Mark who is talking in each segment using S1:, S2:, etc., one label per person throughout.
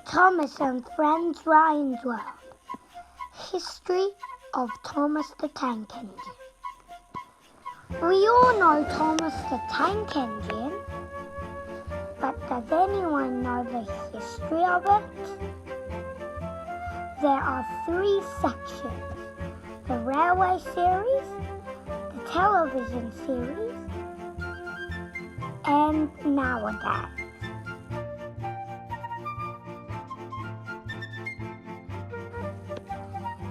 S1: Thomas and Friends Ryan's World. History of Thomas the Tank Engine. We all know Thomas the Tank Engine, but does anyone know the history of it? There are three sections: the railway series, the television series, and nowadays.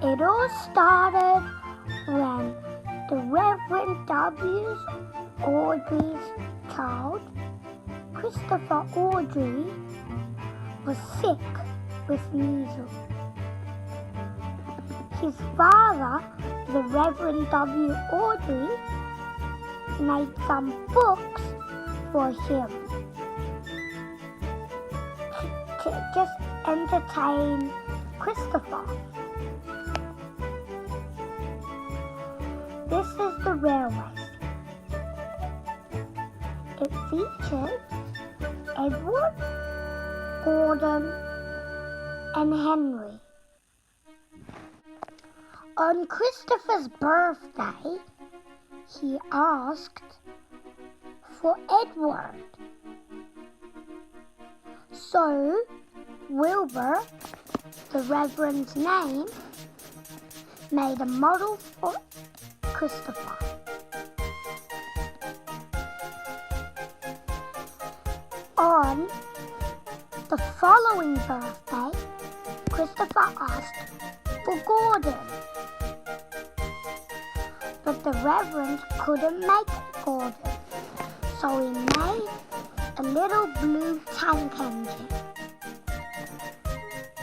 S1: It all started when the Reverend W.'s Awdry's child, Christopher Awdry, was sick with measles. His father, the Reverend W. Awdry, made some books for him to just entertain Christopher. This is the railway. It featured Edward, Gordon, and Henry. On Christopher's birthday, he asked for Edward. So Wilbur, the Reverend's name, made a model for Christopher. On the following birthday, Christopher asked for Gordon, but the Reverend couldn't make Gordon, so he made a little blue tank engine.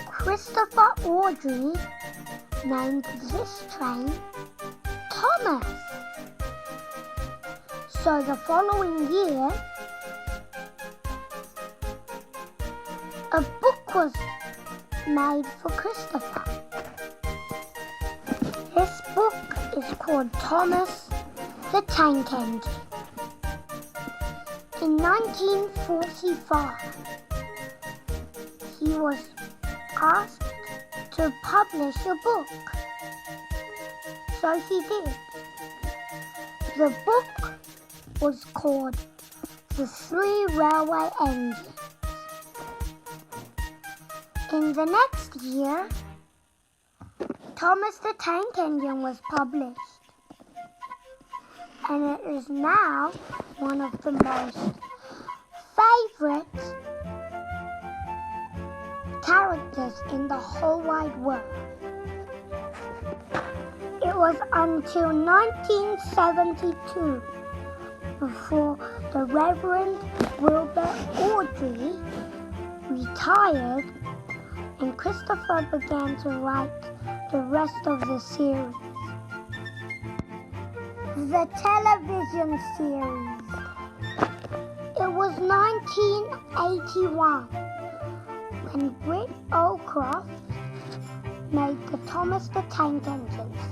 S1: Christopher Awdry named this train Thomas. So the following year, a book was made for Christopher. This book is called Thomas the Tank Engine. In 1945, he was asked to publish a book. So he did. The book was called The Three Railway Engines. In the next year, Thomas the Tank Engine was published, and it is now one of the most favorite characters in the whole wide world. It was until 1972 before the Reverend Wilbur Awdry retired and Christopher began to write the rest of the series. The television series. It was 1981 when Britt Allcroft made the Thomas the Tank Engines,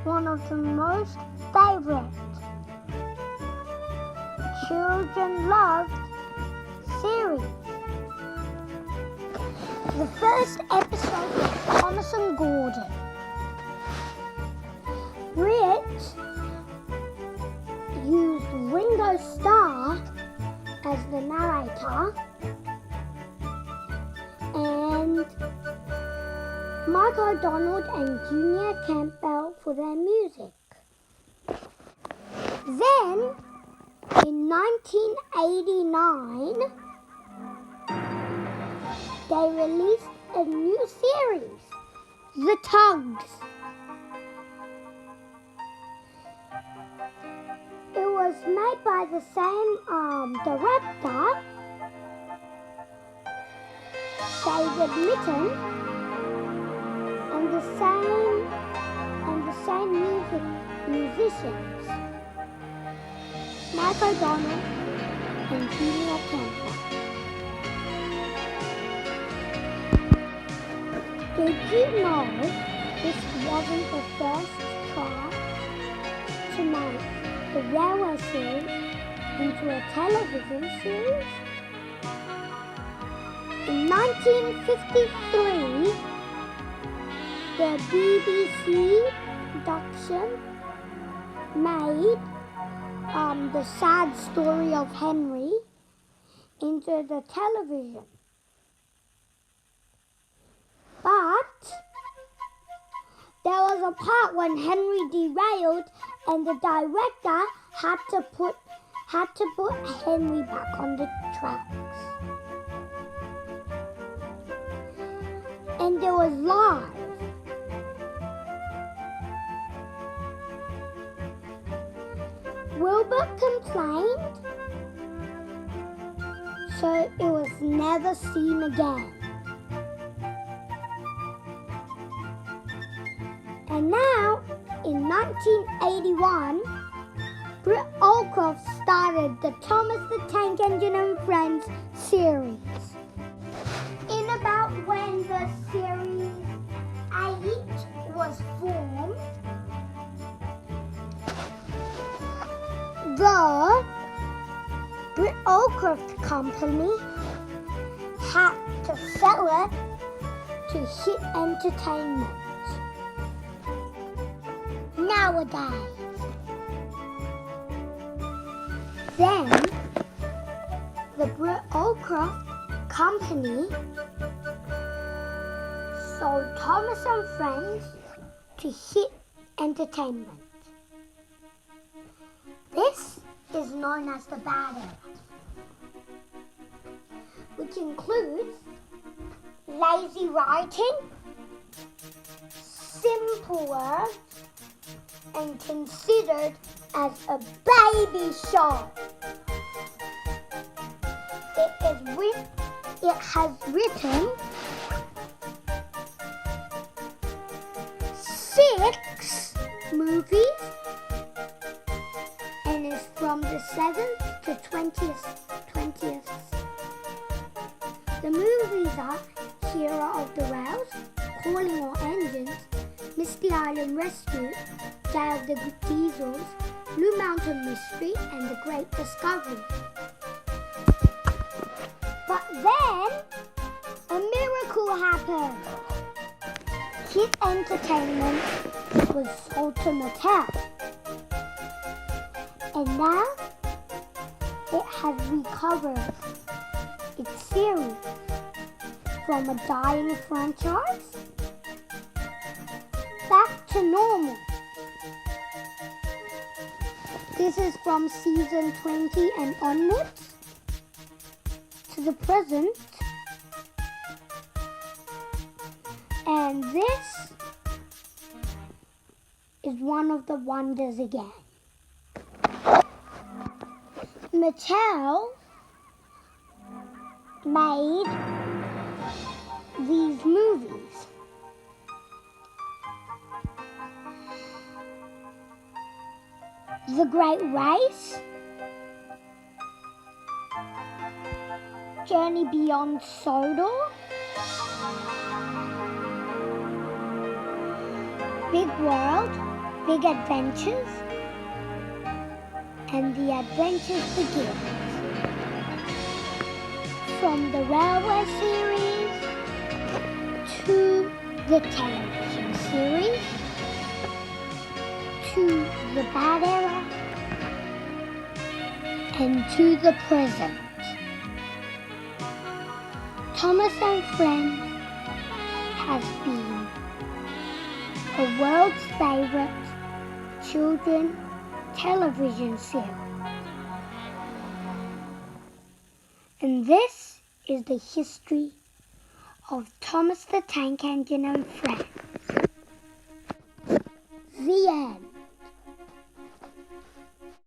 S1: one of the most favorite children-loved series. The first episode was Thomas and Gordon. Britt used Ringo Starr as the narrator and Mike O'Donnell and Junior Campbell for their music. Then, in 1989, they released a new series, The Tugs. It was made by the same director, David Mitton, and the same musicians, Mike O'Donnell and Junior Campbell. Did you know this wasn't the first try to make the railway series into a television series? 1953, the BBC production made the sad story of Henry into the television. But there was a part when Henry derailed and the director had to put Henry back on the tracks. And it was live. Wilbur complained, so it was never seen again. And now, in 1981, Britt Allcroft started the Thomas the Tank Engine and Friends series. In about when the series 8 was formed, the Britt Allcroft company had to sell it to Hit Entertainment. Nowadays. Then, the Britt Allcroft company sold Thomas and Friends to Hit Entertainment. This is known as the bad era, which includes lazy writing, simple words, and considered as a baby show. It has written 6 movies and is from the 7th to 20th. The movies are Hero of the Rails, Calling All Engines, Misty Island Rescue, Day of the Diesels, Blue Mountain Mystery, and The Great Discovery. But then, a miracle happened. Hit Entertainment was sold to Mattel. And now, it has recovered its series from a dying franchise back to normal. This is from season 20 and onwards to the present. And this is one of the wonders again. Mattel made these movies. The Great Race, Journey Beyond Sodor, Big World, Big Adventures, and The Adventures Begin. From the Railway series to the television series to the bad era and to the present. Thomas and Friends has been a world's favorite children television series. And this is the history of Thomas the Tank Engine and Friends. The end.